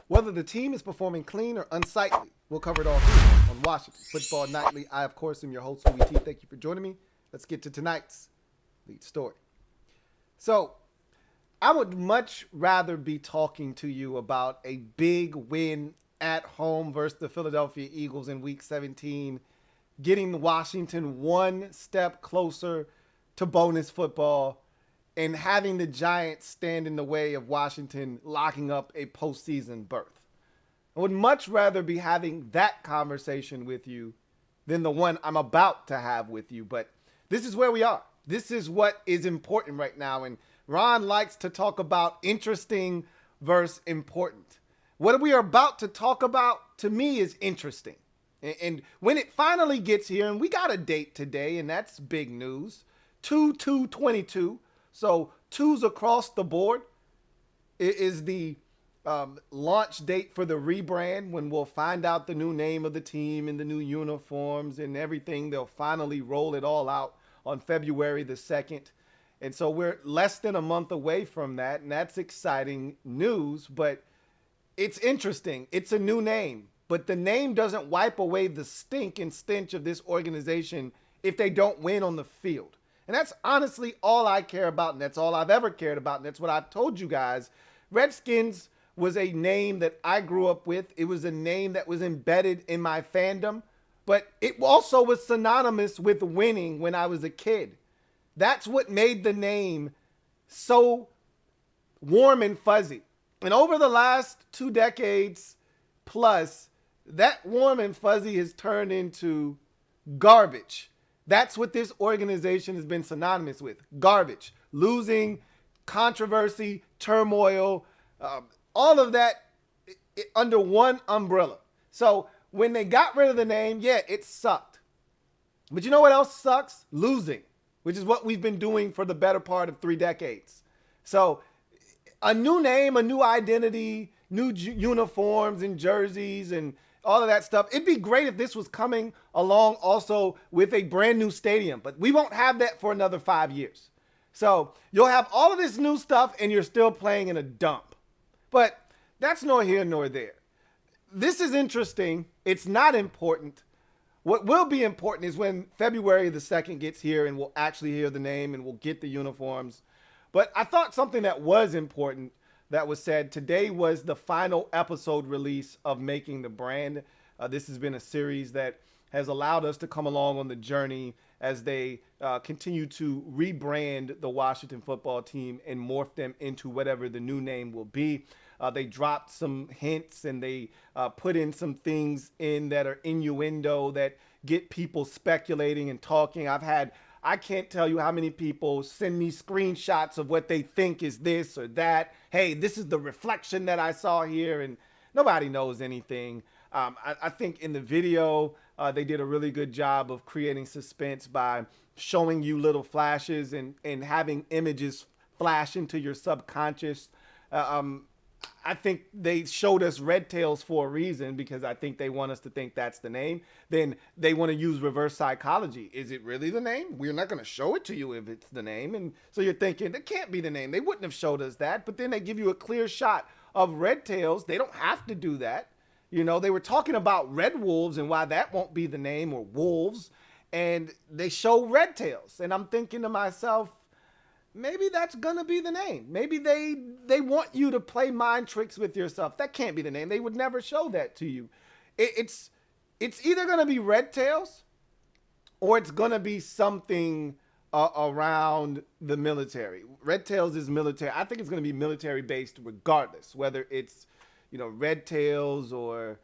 Whether the team is performing clean or unsightly, we'll cover it all here on Washington Football Nightly. I, of course, am your host, Louie T. Thank you for joining me. Let's get to tonight's lead story. So, I would much rather be talking to you about a big win at home versus the Philadelphia Eagles in Week 17, getting Washington one step closer to bonus football, and having the Giants stand in the way of Washington locking up a postseason berth. I would much rather be having that conversation with you than the one I'm about to have with you, but this is where we are. This is what is important right now, and Ron likes to talk about interesting versus important. What we are about to talk about, to me, is interesting. And when it finally gets here, and we got a date today, and that's big news, 2/2/22. So twos across the board is the launch date for the rebrand, when we'll find out the new name of the team and the new uniforms and everything. They'll finally roll it all out on February the 2nd. And so we're less than a month away from that, and that's exciting news, but it's interesting. It's a new name, but the name doesn't wipe away the stink and stench of this organization if they don't win on the field. And that's honestly all I care about, and that's all I've ever cared about, and that's what I've told you guys. Redskins was a name that I grew up with. It was a name that was embedded in my fandom, but it also was synonymous with winning when I was a kid. That's what made the name so warm and fuzzy. And over the last 2 decades plus, that warm and fuzzy has turned into garbage. That's what this organization has been synonymous with. Garbage, losing, controversy, turmoil, all of that under one umbrella. So when they got rid of the name, yeah, it sucked. But you know what else sucks? Losing, which is what we've been doing for the better part of 3 decades. So a new name, a new identity, new uniforms and jerseys and all of that stuff. It'd be great if this was coming along also with a brand new stadium, but we won't have that for another 5 years. So you'll have all of this new stuff and you're still playing in a dump. But that's nor here nor there. This is interesting. It's not important. What will be important is when February the 2nd gets here and we'll actually hear the name and we'll get the uniforms. But I thought something that was important that was said today was the final episode release of Making the Brand. This has been a series that has allowed us to come along on the journey as they continue to rebrand the Washington football team and morph them into whatever the new name will be. They dropped some hints and they put in some things in that are innuendo that get people speculating and talking. I can't tell you how many people send me screenshots of what they think is this or that. Hey, this is the reflection that I saw here, and nobody knows anything. I think in the video, they did a really good job of creating suspense by showing you little flashes and having images flash into your subconscious. I think they showed us Red Tails for a reason, because I think they want us to think that's the name. Then they want to use reverse psychology. Is it really the name? We're not going to show it to you if it's the name. And so you're thinking, that can't be the name. They wouldn't have showed us that. But then they give you a clear shot of Red Tails. They don't have to do that. You know, they were talking about Red Wolves and why that won't be the name, or Wolves. And they show Red Tails. And I'm thinking to myself, maybe that's going to be the name. Maybe they want you to play mind tricks with yourself. That can't be the name. They would never show that to you. It's either going to be Red Tails or it's going to be something around the military. Red Tails is military. I think it's going to be military based regardless, whether it's, Red Tails or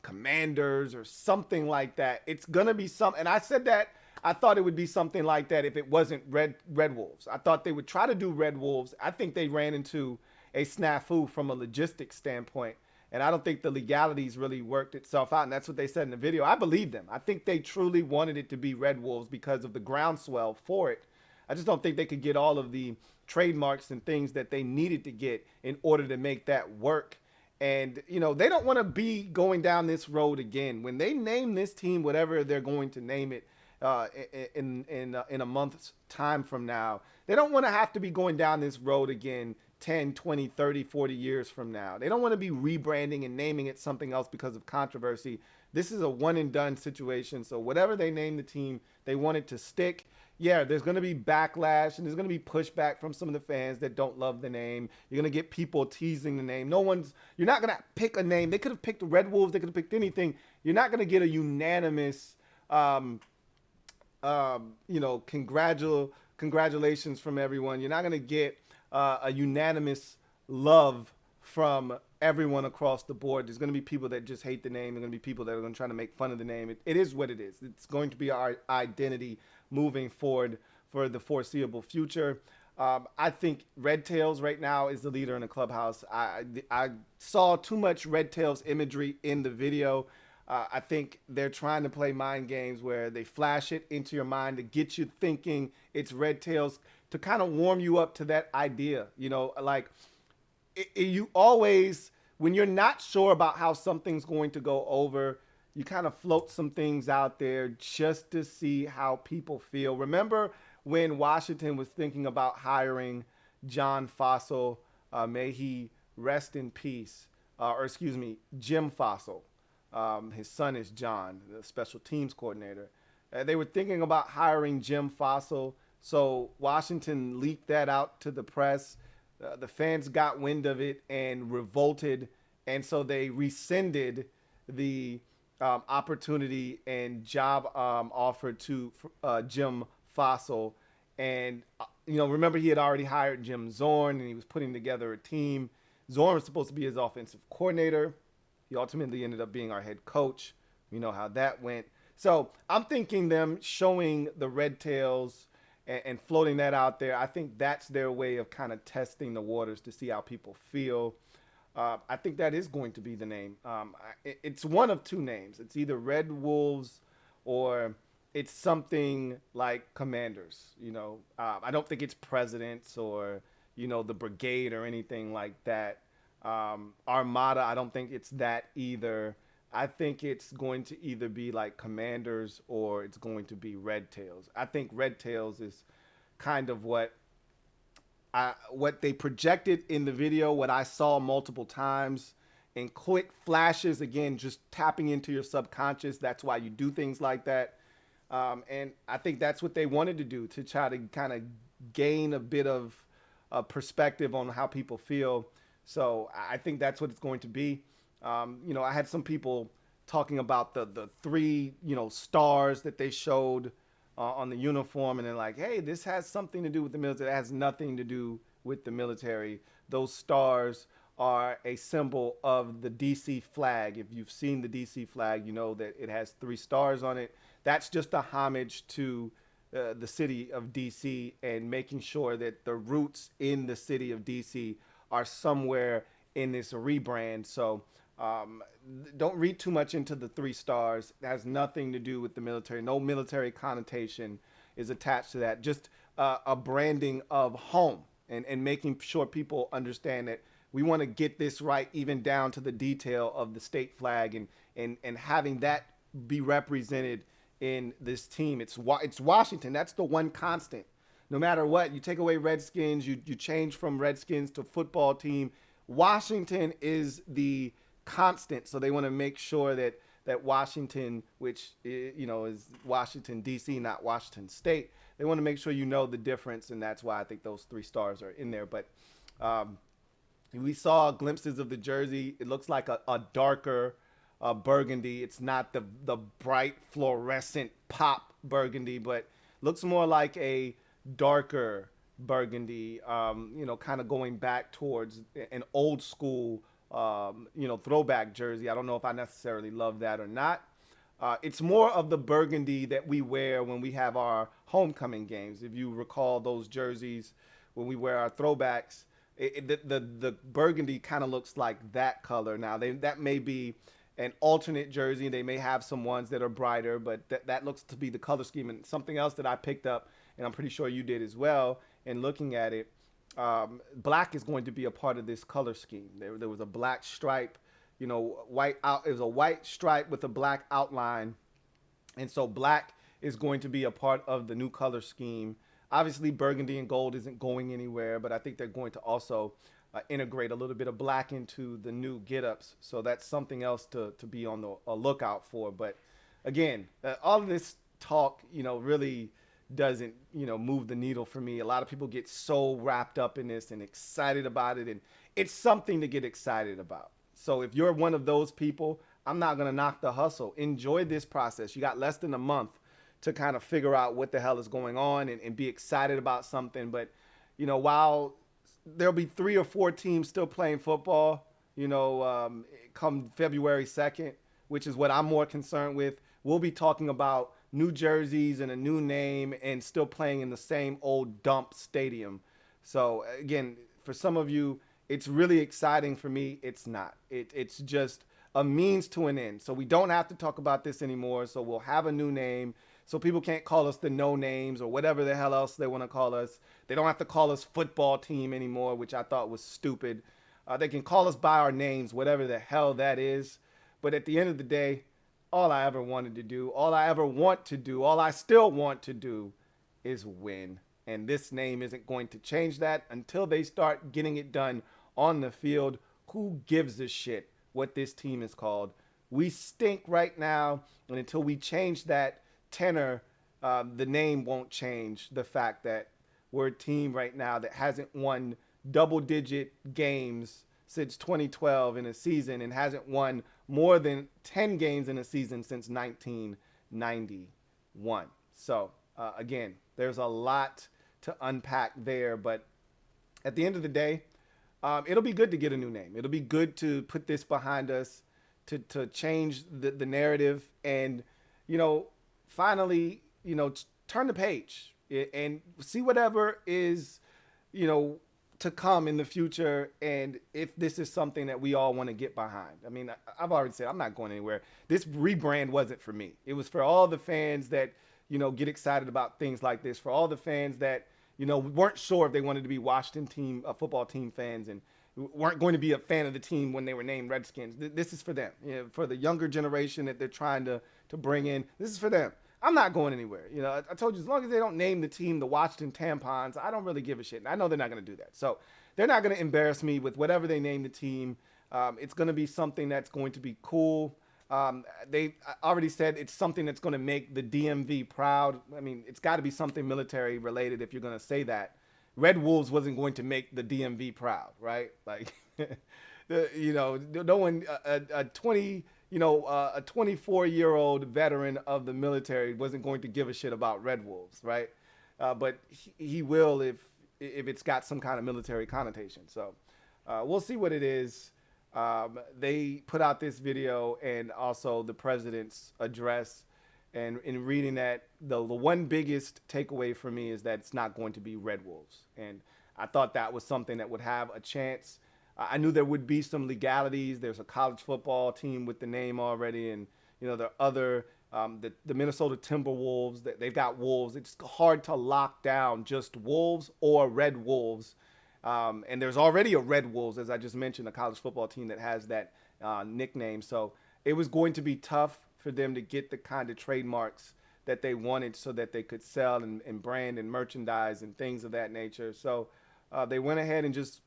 Commanders or something like that. It's going to be something. And I said that I thought it would be something like that if it wasn't Red Wolves. I thought they would try to do Red Wolves. I think they ran into a snafu from a logistics standpoint, and I don't think the legalities really worked itself out, and that's what they said in the video. I believe them. I think they truly wanted it to be Red Wolves because of the groundswell for it. I just don't think they could get all of the trademarks and things that they needed to get in order to make that work. And, they don't want to be going down this road again. When they name this team whatever they're going to name it, in a month's time from now. They don't want to have to be going down this road again 10, 20, 30, 40 years from now. They don't want to be rebranding and naming it something else because of controversy. This is a one and done situation. So whatever they name the team, they want it to stick. Yeah, there's going to be backlash and there's going to be pushback from some of the fans that don't love the name. You're going to get people teasing the name. You're not going to pick a name. They could have picked the Red Wolves. They could have picked anything. You're not going to get a unanimous, congratulations from everyone. You're not going to get a unanimous love from everyone across the board. There's going to be people that just hate the name. There's going to be people that are going to try to make fun of the name. It is what it is. It's going to be our identity moving forward for the foreseeable future. I think Red Tails right now is the leader in the clubhouse. I saw too much Red Tails imagery in the video. I think they're trying to play mind games where they flash it into your mind to get you thinking it's Red Tails, to kind of warm you up to that idea. You always, when you're not sure about how something's going to go over, you kind of float some things out there just to see how people feel. Remember when Washington was thinking about hiring John Fossil, may he rest in peace, Jim Fossil. His son is John, the special teams coordinator. They were thinking about hiring Jim Fossil. So Washington leaked that out to the press. The fans got wind of it and revolted. And so they rescinded the opportunity and job offer to Jim Fossil. And, remember he had already hired Jim Zorn and he was putting together a team. Zorn was supposed to be his offensive coordinator. He ultimately ended up being our head coach. You know how that went. So I'm thinking them showing the Red Tails and floating that out there. I think that's their way of kind of testing the waters to see how people feel. I think that is going to be the name. It's one of two names. It's either Red Wolves or it's something like Commanders. I don't think it's Presidents or, the Brigade or anything like that. Armada, I don't think it's that either. I think it's going to either be like Commanders or it's going to be Red Tails. I think Red Tails is kind of what they projected in the video, what I saw multiple times in quick flashes, again, just tapping into your subconscious. That's why you do things like that. And I think that's what they wanted to do, to try to kind of gain a bit of perspective on how people feel. So I think that's what it's going to be. I had some people talking about the three, stars that they showed on the uniform, and they're like, hey, this has something to do with the military. It has nothing to do with the military. Those stars are a symbol of the DC flag. If you've seen the DC flag, you know that it has 3 stars on it. That's just a homage to the city of DC and making sure that the roots in the city of DC are somewhere in this rebrand. So don't read too much into the 3 stars. It has nothing to do with the military. No military connotation is attached to that. Just a branding of home and making sure people understand that we want to get this right, even down to the detail of the state flag and having that be represented in this team. It's Washington. That's the one constant. No matter what, you take away Redskins, you change from Redskins to football team. Washington is the constant. So they want to make sure that Washington, which is Washington D.C., not Washington State, they want to make sure you know the difference, and that's why I think those 3 stars are in there. But we saw glimpses of the jersey. It looks like a darker burgundy. It's not the bright fluorescent pop burgundy, but looks more like a darker burgundy, kind of going back towards an old school, throwback jersey. I don't know if I necessarily love that or not. It's more of the burgundy that we wear when we have our homecoming games. If you recall those jerseys when we wear our throwbacks, the burgundy kind of looks like that color. Now that may be an alternate jersey. They may have some ones that are brighter, but that looks to be the color scheme. And something else that I picked up, and I'm pretty sure you did as well, in looking at it, black is going to be a part of this color scheme. There was a black stripe, white out. It was a white stripe with a black outline, and so black is going to be a part of the new color scheme. Obviously, burgundy and gold isn't going anywhere, but I think they're going to also integrate a little bit of black into the new get-ups. So that's something else to be on the lookout for. But again, all of this talk, really doesn't, move the needle for me. A lot of people get so wrapped up in this and excited about it, and it's something to get excited about. So if you're one of those people, I'm not going to knock the hustle. Enjoy this process. You got less than a month to kind of figure out what the hell is going on and be excited about something. But, while there'll be 3 or 4 teams still playing football, come February 2nd, which is what I'm more concerned with, we'll be talking about new jerseys and a new name and still playing in the same old dump stadium. So again, for some of you, it's really exciting. For me, it's not. It's just a means to an end. So we don't have to talk about this anymore. So we'll have a new name. So people can't call us the no names or whatever the hell else they want to call us. They don't have to call us football team anymore, which I thought was stupid. They can call us by our names, whatever the hell that is. But at the end of the day, all I ever wanted to do, all I ever want to do, all I still want to do is win. And this name isn't going to change that until they start getting it done on the field. Who gives a shit what this team is called? We stink right now, and until we change that tenor, the name won't change the fact that we're a team right now that hasn't won double-digit games since 2012 in a season and hasn't won more than 10 games in a season since 1991. So, again, there's a lot to unpack there, but at the end of the day, it'll be good to get a new name. It'll be good to put this behind us, to change the narrative and, finally, turn the page and see whatever is, to come in the future, and if this is something that we all want to get behind. I mean, I've already said I'm not going anywhere. This rebrand wasn't for me. It was for all the fans that, get excited about things like this, for all the fans that, weren't sure if they wanted to be Washington football team fans and weren't going to be a fan of the team when they were named Redskins. This is for them. For the younger generation that they're trying to bring in, this is for them. I'm not going anywhere. I told you, as long as they don't name the team the Washington Tampons, I don't really give a shit. And I know they're not going to do that. So they're not going to embarrass me with whatever they name the team. It's going to be something that's going to be cool. They already said it's something that's going to make the DMV proud. I mean, it's got to be something military related if you're going to say that. Red Wolves wasn't going to make the DMV proud, right? Like, no one, a 24-year-old veteran of the military wasn't going to give a shit about Red Wolves, right? But he will if it's got some kind of military connotation. So we'll see what it is. They put out this video and also the president's address. And in reading that, the one biggest takeaway for me is that it's not going to be Red Wolves. And I thought that was something that would have a chance. I knew there would be some legalities. There's a college football team with the name already. And, there are other, the Minnesota Timberwolves, they've got Wolves. It's hard to lock down just Wolves or Red Wolves. And there's already a Red Wolves, as I just mentioned, a college football team that has that nickname. So it was going to be tough for them to get the kind of trademarks that they wanted so that they could sell and brand and merchandise and things of that nature. So they went ahead and just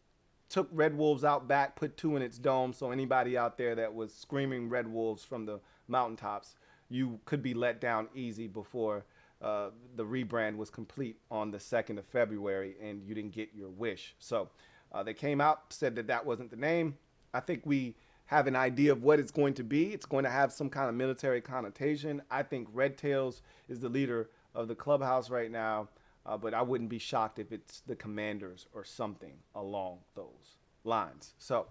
took Red Wolves out back, put 2 in its dome. So anybody out there that was screaming Red Wolves from the mountaintops, you could be let down easy before the rebrand was complete on the 2nd of February and you didn't get your wish. So they came out, said that wasn't the name. I think we have an idea of what it's going to be. It's going to have some kind of military connotation. I think Red Tails is the leader of the clubhouse right now, but I wouldn't be shocked if it's the Commanders or something along those lines. So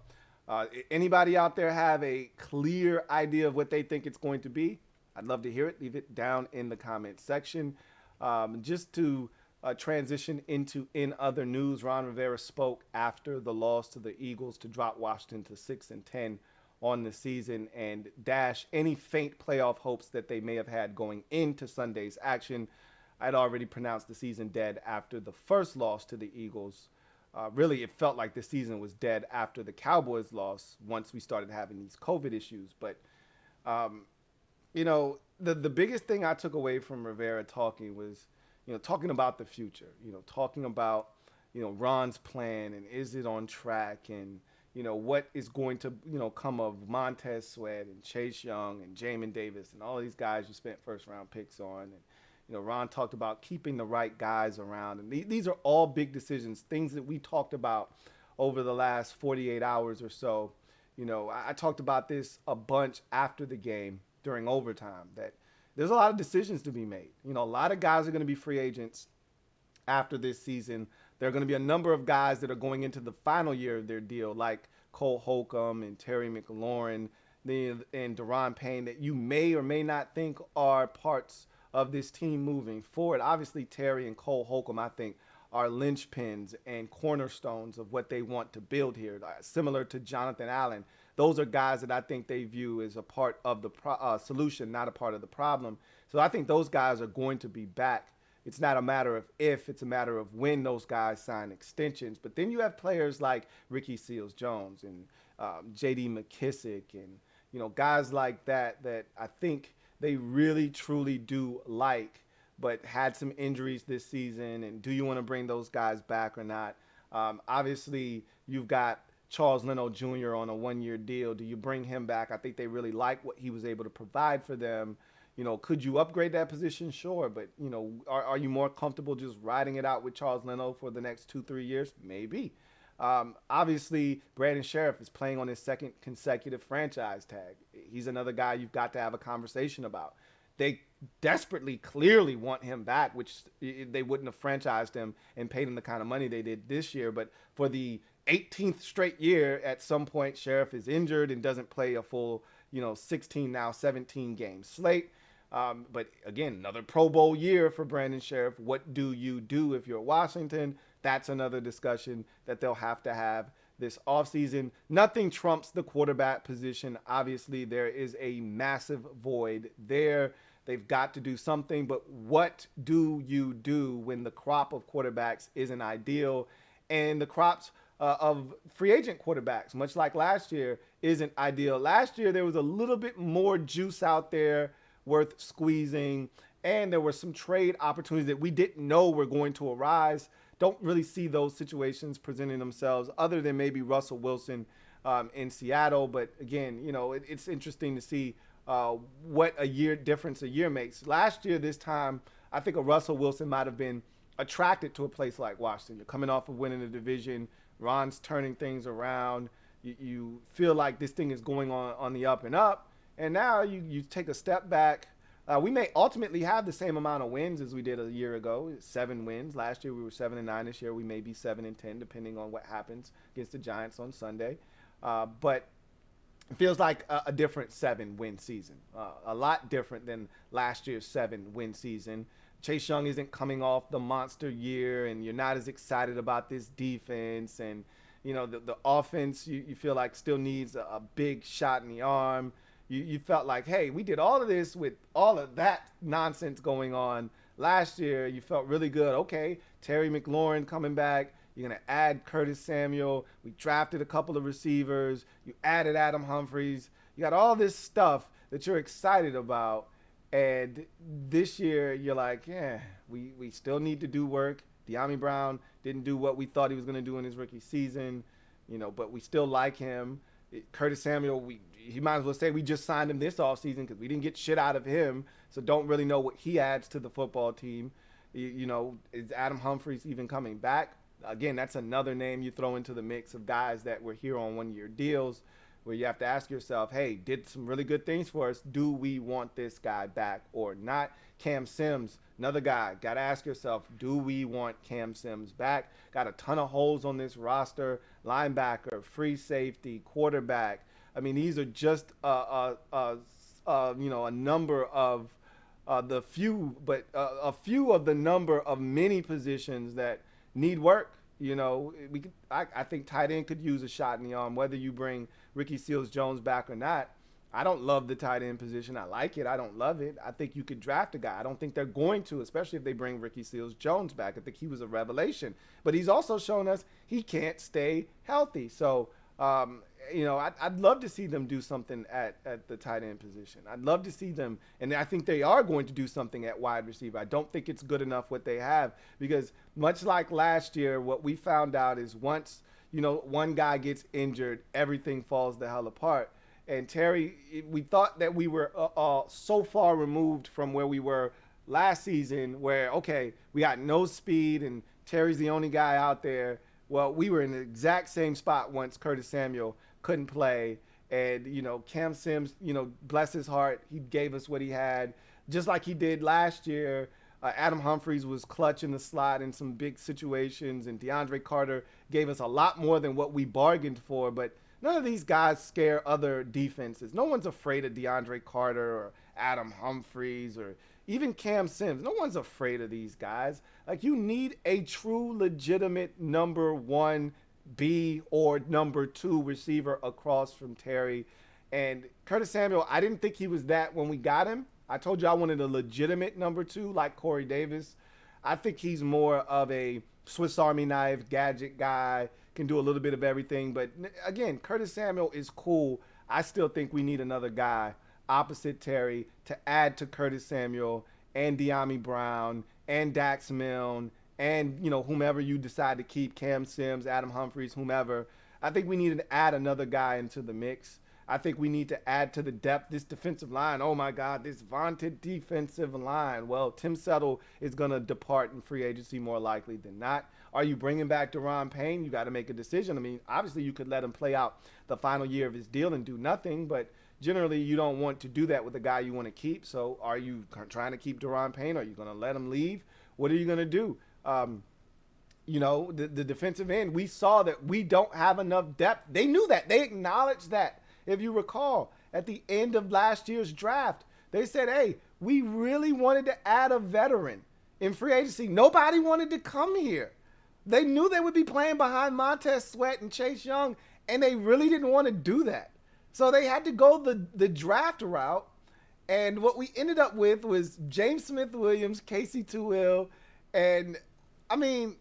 anybody out there have a clear idea of what they think it's going to be? I'd love to hear it. Leave it down in the comment section. Just to transition into in other news, Ron Rivera spoke after the loss to the Eagles to drop Washington to 6-10 on the season and dash any faint playoff hopes that they may have had going into Sunday's action. I'd already pronounced the season dead after the first loss to the Eagles. Really, it felt like the season was dead after the Cowboys loss once we started having these COVID issues. But The biggest thing I took away from Rivera talking was, talking about the future. Talking about, Ron's plan and is it on track, and what is going to come of Montez Sweat and Chase Young and Jamin Davis and all these guys you spent first round picks on. And Ron talked about keeping the right guys around, and these are all big decisions, things that we talked about over the last 48 hours or so. I talked about this a bunch after the game during overtime, that there's a lot of decisions to be made. A lot of guys are going to be free agents after this season. There are going to be a number of guys that are going into the final year of their deal, like Cole Holcomb and Terry McLaurin and Deron Payne, that you may or may not think are parts of this team moving forward. Obviously, Terry and Cole Holcomb, I think, are linchpins and cornerstones of what they want to build here, similar to Jonathan Allen. Those are guys that I think they view as a part of the solution, not a part of the problem. So I think those guys are going to be back. It's not a matter of if, it's a matter of when those guys sign extensions. But then you have players like Ricky Seals-Jones and J.D. McKissick and, guys like that I think they really, truly do like, but had some injuries this season. And do you want to bring those guys back or not? Obviously, you've got Charles Leno Jr. on a one-year deal. Do you bring him back? I think they really like what he was able to provide for them. Could you upgrade that position? Sure. But, are you more comfortable just riding it out with Charles Leno for the next 2-3 years? Maybe. Obviously, Brandon Sheriff is playing on his second consecutive franchise tag. He's another guy you've got to have a conversation about. They desperately, clearly want him back, which they wouldn't have franchised him and paid him the kind of money they did this year. But for the 18th straight year, at some point, Sheriff is injured and doesn't play a full, 16, now 17 game slate. But again, another Pro Bowl year for Brandon Sheriff. What do you do if you're Washington? That's another discussion that they'll have to have this offseason. Nothing trumps the quarterback position. Obviously, there is a massive void there. They've got to do something, but what do you do when the crop of quarterbacks isn't ideal and the crops of free agent quarterbacks, much like last year, isn't ideal? Last year, there was a little bit more juice out there worth squeezing, and there were some trade opportunities that we didn't know were going to arise. Don't really see those situations presenting themselves other than maybe Russell Wilson in Seattle. But again, it's interesting to see what a year difference a year makes. Last year, this time, I think a Russell Wilson might have been attracted to a place like Washington. You're coming off of winning the division. Ron's turning things around. You feel like this thing is going on the up and up. And now you take a step back. We may ultimately have the same amount of wins as we did a year ago, 7 wins. Last year we were 7-9. This year we may be 7-10, depending on what happens against the Giants on Sunday. But it feels like a different 7-win season, a lot different than last year's 7-win season. Chase Young isn't coming off the monster year, and you're not as excited about this defense. And, the offense you feel like still needs a big shot in the arm. You felt like, hey, we did all of this with all of that nonsense going on last year. You felt really good. Okay, Terry McLaurin coming back. You're going to add Curtis Samuel. We drafted a couple of receivers. You added Adam Humphries. You got all this stuff that you're excited about. And this year, you're like, yeah, we still need to do work. De'Ami Brown didn't do what we thought he was going to do in his rookie season, but we still like him. Curtis Samuel, he might as well say we just signed him this offseason because we didn't get shit out of him, so don't really know what he adds to the football team. Is Adam Humphries even coming back? Again, that's another name you throw into the mix of guys that were here on one-year deals where you have to ask yourself, hey, did some really good things for us. Do we want this guy back or not? Cam Sims, another guy. Got to ask yourself, do we want Cam Sims back? Got a ton of holes on this roster. Linebacker, free safety, quarterback. I mean, these are just a number of a few of the number of many positions that need work. I think tight end could use a shot in the arm, whether you bring Ricky Seals-Jones back or not. I don't love the tight end position. I like it. I don't love it. I think you could draft a guy. I don't think they're going to, especially if they bring Ricky Seals-Jones back. I think he was a revelation. But he's also shown us he can't stay healthy. So, I'd love to see them do something at the tight end position. I'd love to see them, and I think they are going to do something at wide receiver. I don't think it's good enough what they have, because much like last year, what we found out is once, one guy gets injured, everything falls the hell apart. And Terry, we thought that we were so far removed from where we were last season, where, okay, we got no speed and Terry's the only guy out there. Well, we were in the exact same spot once Curtis Samuel couldn't play. And, Cam Sims, bless his heart, he gave us what he had, just like he did last year. Adam Humphries was clutch in the slot in some big situations, and DeAndre Carter gave us a lot more than what we bargained for. But none of these guys scare other defenses. No one's afraid of DeAndre Carter or Adam Humphries or even Cam Sims. No one's afraid of these guys. Like, you need a true, legitimate number 1B or number 2 receiver across from Terry. And Curtis Samuel, I didn't think he was that when we got him. I told you I wanted a legitimate number 2 like Corey Davis. I think he's more of a Swiss Army knife, gadget guy, can do a little bit of everything. But again, Curtis Samuel is cool. I still think we need another guy opposite Terry to add to Curtis Samuel and De'Ami Brown and Dax Milne and, whomever you decide to keep, Cam Sims, Adam Humphries, whomever. I think we need to add another guy into the mix. I think we need to add to the depth this defensive line. Oh, my God, this vaunted defensive line. Well, Tim Settle is going to depart in free agency more likely than not. Are you bringing back Daron Payne? You got to make a decision. I mean, obviously you could let him play out the final year of his deal and do nothing, but generally you don't want to do that with a guy you want to keep. So are you trying to keep Daron Payne? Are you going to let him leave? What are you going to do? The defensive end, we saw that we don't have enough depth. They knew that. They acknowledged that. If you recall, at the end of last year's draft, they said, hey, we really wanted to add a veteran in free agency. Nobody wanted to come here. They knew they would be playing behind Montez Sweat and Chase Young, and they really didn't want to do that. So they had to go the draft route, and what we ended up with was James Smith-Williams, Casey Tuhill, and, I mean,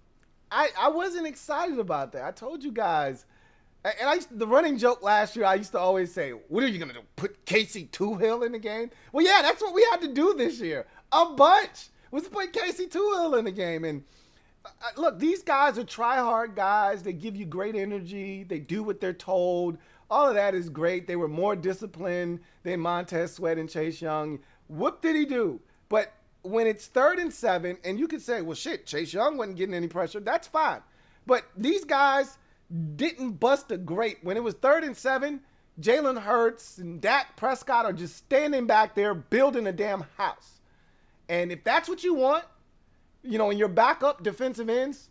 I wasn't excited about that. I told you guys. And the running joke last year, I used to always say, what are you going to do, put Casey Tuhill in the game? Well, yeah, that's what we had to do this year. A bunch was to put Casey Tuhill in the game. And look, these guys are try-hard guys. They give you great energy. They do what they're told. All of that is great. They were more disciplined than Montez Sweat and Chase Young. What did he do? But when it's 3rd and 7, and you could say, well, shit, Chase Young wasn't getting any pressure. That's fine. But these guys didn't bust a grape. When it was 3rd and 7, Jalen Hurts and Dak Prescott are just standing back there building a damn house. And if that's what you want, in your backup defensive ends,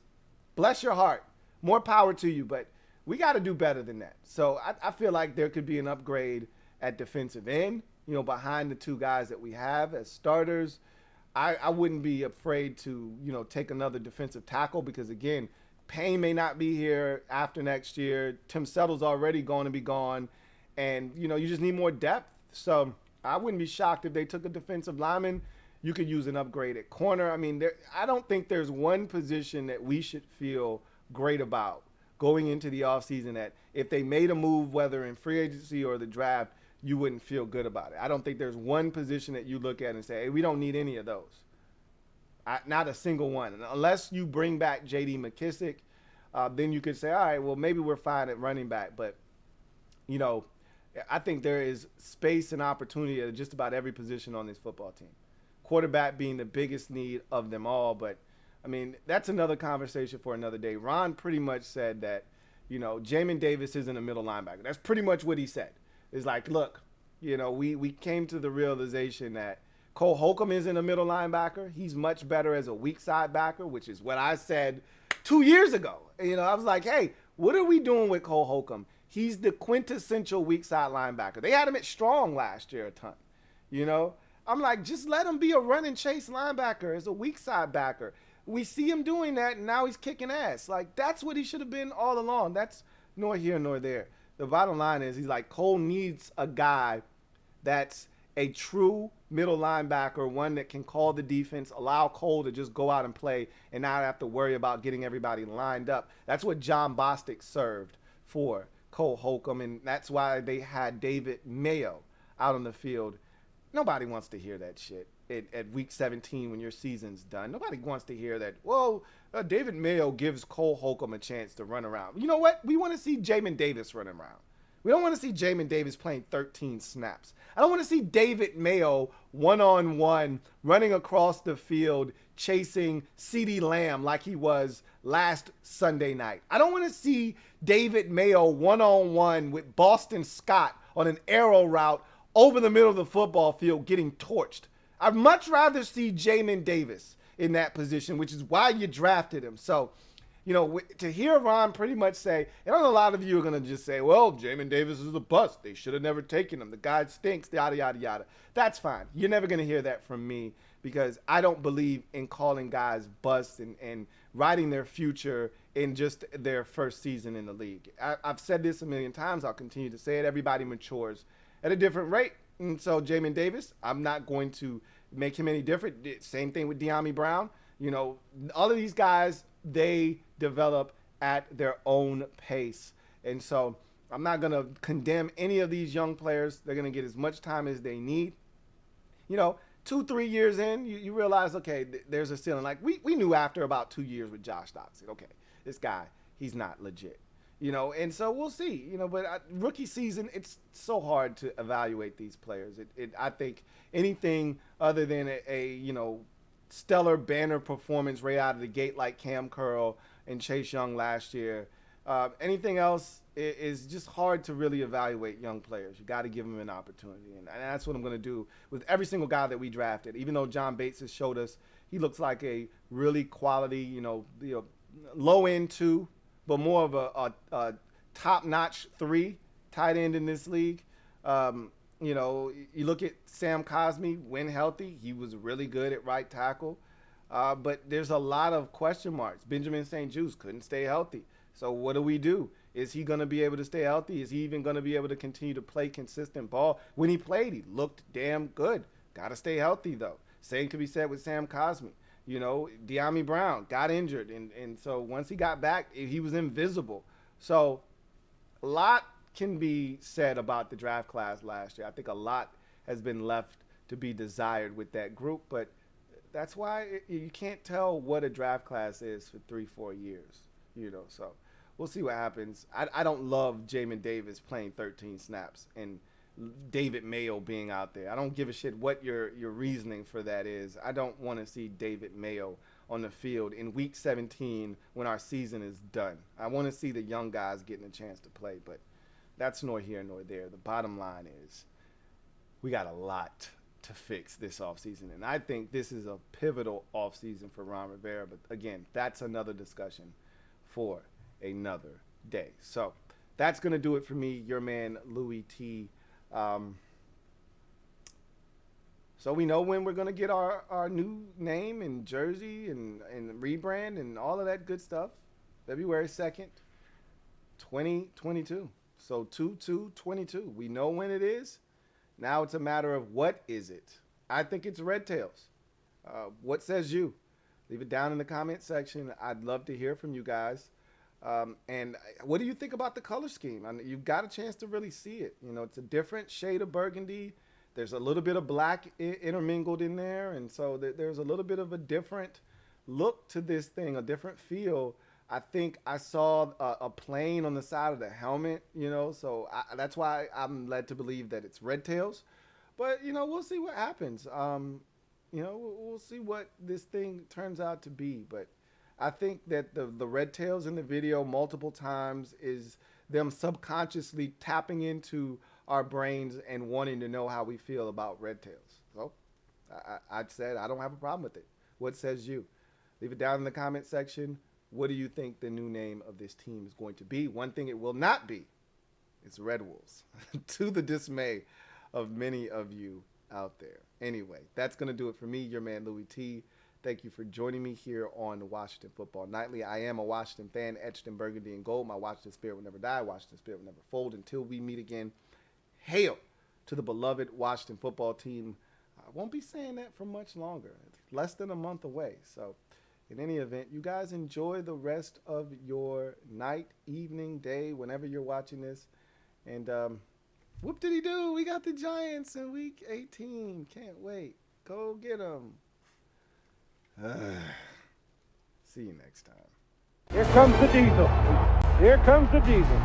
bless your heart. More power to you. But we got to do better than that. So I feel like there could be an upgrade at defensive end, behind the 2 guys that we have as starters. I wouldn't be afraid to, take another defensive tackle because, again, Payne may not be here after next year. Tim Settle's already going to be gone. And, you just need more depth. So I wouldn't be shocked if they took a defensive lineman. You could use an upgrade at corner. I mean, I don't think there's one position that we should feel great about going into the offseason that if they made a move, whether in free agency or the draft, you wouldn't feel good about it. I don't think there's one position that you look at and say, hey, we don't need any of those. Not a single one. And unless you bring back J.D. McKissick, then you could say, all right, well, maybe we're fine at running back. But, I think there is space and opportunity at just about every position on this football team. Quarterback being the biggest need of them all. But, I mean, that's another conversation for another day. Ron pretty much said that, Jamin Davis isn't a middle linebacker. That's pretty much what he said. It's like, look, we came to the realization that Cole Holcomb isn't a middle linebacker. He's much better as a weak side backer, which is what I said 2 years ago. I was like, hey, what are we doing with Cole Holcomb? He's the quintessential weak side linebacker. They had him at strong last year a ton. I'm like, just let him be a run and chase linebacker as a weak side backer. We see him doing that, and now he's kicking ass. Like, that's what he should have been all along. That's nor here nor there. The bottom line is he's like, Cole needs a guy that's a true middle linebacker, one that can call the defense, allow Cole to just go out and play and not have to worry about getting everybody lined up. That's what John Bostic served for Cole Holcomb, and that's why they had David Mayo out on the field. Nobody wants to hear that shit at week 17 when your season's done. Nobody wants to hear that. Whoa, David Mayo gives Cole Holcomb a chance to run around. You know what? We want to see Jamin Davis running around. We don't want to see Jamin Davis playing 13 snaps. I don't want to see David Mayo one-on-one running across the field chasing CeeDee Lamb like he was last Sunday night. I don't want to see David Mayo one-on-one with Boston Scott on an arrow route over the middle of the football field getting torched. I'd much rather see Jamin Davis in that position, which is why you drafted him. So, you know, to hear Ron pretty much say, and I know a lot of you are going to just say, well, Jamin Davis is a bust. They should have never taken him. The guy stinks, yada, yada, yada. That's fine. You're never going to hear that from me because I don't believe in calling guys busts and writing their future in just their first season in the league. I've said this a million times. I'll continue to say it. Everybody matures at a different rate. And so Jamin Davis, I'm not going to make him any different. Same thing with Dyami Brown. You know, all of these guys, they develop at their own pace. And so I'm not going to condemn any of these young players. They're going to get as much time as they need. You know, 2-3 years in, you realize, okay, there's a ceiling. Like we knew after about 2 years with Josh Doxson, okay, this guy, he's not legit. You know, and so we'll see. You know, but rookie season, it's so hard to evaluate these players. I think anything other than a you know, stellar banner performance right out of the gate like Cam Curl and Chase Young last year, anything else is just hard to really evaluate young players. You got to give them an opportunity, and that's what I'm going to do with every single guy that we drafted. Even though John Bates has showed us he looks like a really quality, you know low end 2, but more of a top-notch 3 tight end in this league. You know, you look at Sam Cosmi, when healthy, he was really good at right tackle. But there's a lot of question marks. Benjamin St-Juste couldn't stay healthy. So what do? Is he going to be able to stay healthy? Is he even going to be able to continue to play consistent ball? When he played, he looked damn good. Got to stay healthy, though. Same could be said with Sam Cosmi. You know, Dyami Brown got injured. And so once he got back, he was invisible. So a lot can be said about the draft class last year. I think a lot has been left to be desired with that group. But that's why you can't tell what a draft class is for 3-4 years. You know, so we'll see what happens. I don't love Jamin Davis playing 13 snaps and David Mayo being out there. I don't give a shit what your reasoning for that is. I don't want to see David Mayo on the field in week 17 when our season is done. I want to see the young guys getting a chance to play, but that's nor here nor there. The bottom line is we got a lot to fix this offseason, and I think this is a pivotal offseason for Ron Rivera, but again, that's another discussion for another day. So that's going to do it for me, your man, Louie T. So we know when we're going to get our new name and jersey and rebrand and all of that good stuff. February 2nd, 2022. So 2/2/22. We know when it is. Now it's a matter of what is it? I think it's Red Tails. What says you? Leave it down in the comment section. I'd love to hear from you guys. And what do you think about the color scheme? I mean, you've got a chance to really see it. You know, it's a different shade of burgundy. There's a little bit of black intermingled in there. And so there's a little bit of a different look to this thing, a different feel. I think I saw a plane on the side of the helmet, you know, so that's why I'm led to believe that it's Red Tails. But, you know, we'll see what happens. You know, we'll see what this thing turns out to be. But I think that the Red Tails in the video multiple times is them subconsciously tapping into our brains and wanting to know how we feel about Red Tails. So I said I don't have a problem with it. What says you? Leave it down in the comment section. What do you think the new name of this team is going to be? One thing it will not be is Red Wolves, to the dismay of many of you out there. Anyway, that's going to do it for me, your man Louie T. Thank you for joining me here on Washington Football Nightly. I am a Washington fan, etched in burgundy and gold. My Washington spirit will never die. Washington spirit will never fold. Until we meet again, hail to the beloved Washington football team. I won't be saying that for much longer. It's less than a month away. So in any event, you guys enjoy the rest of your night, evening, day, whenever you're watching this. And whoop-diddy-doo, we got the Giants in Week 18. Can't wait. Go get them. See you next time. Here comes the Diesel. Here comes the Diesel.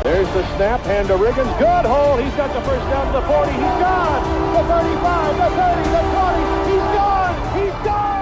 There's the snap, hand to Riggins. Good hold. He's got the first down to the 40. He's gone. The 35, the 30, the 20. He's gone. He's gone.